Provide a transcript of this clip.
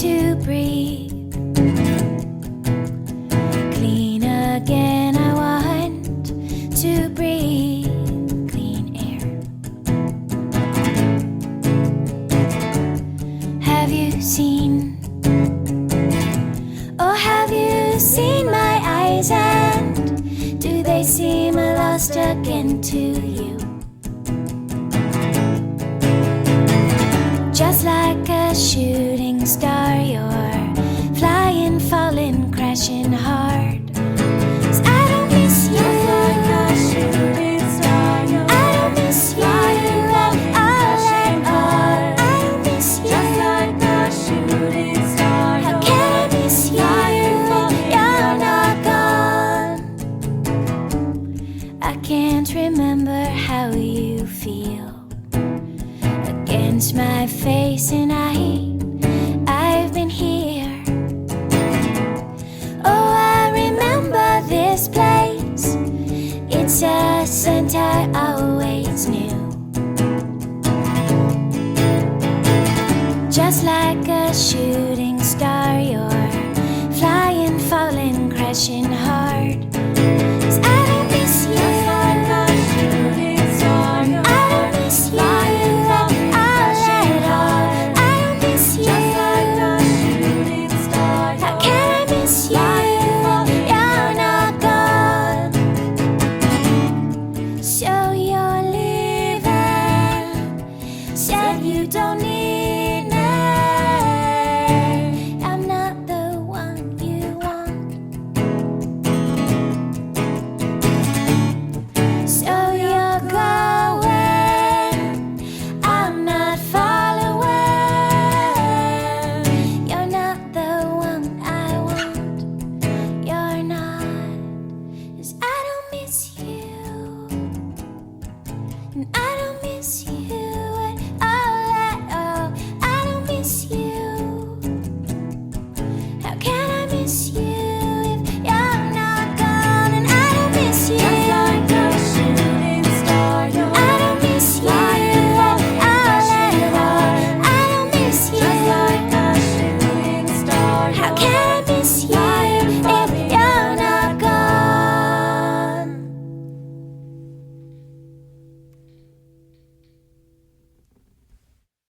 to breathe. Clean again, I want to breathe clean air. Have you seen, oh have you seen my eyes, and do they seem lost again to you? Just like a shooting star, you're flying, falling, crashing hard. 'Cause I don't miss you. Just like a shooting star, you're I don't miss you at all, at all. I don't miss you. Just like a shooting star, how can I miss you? You're not gone. I can't remember how you feel against my face, and I've been here. Oh, I remember this place. It's a scent I always knew. Just like a shooting star,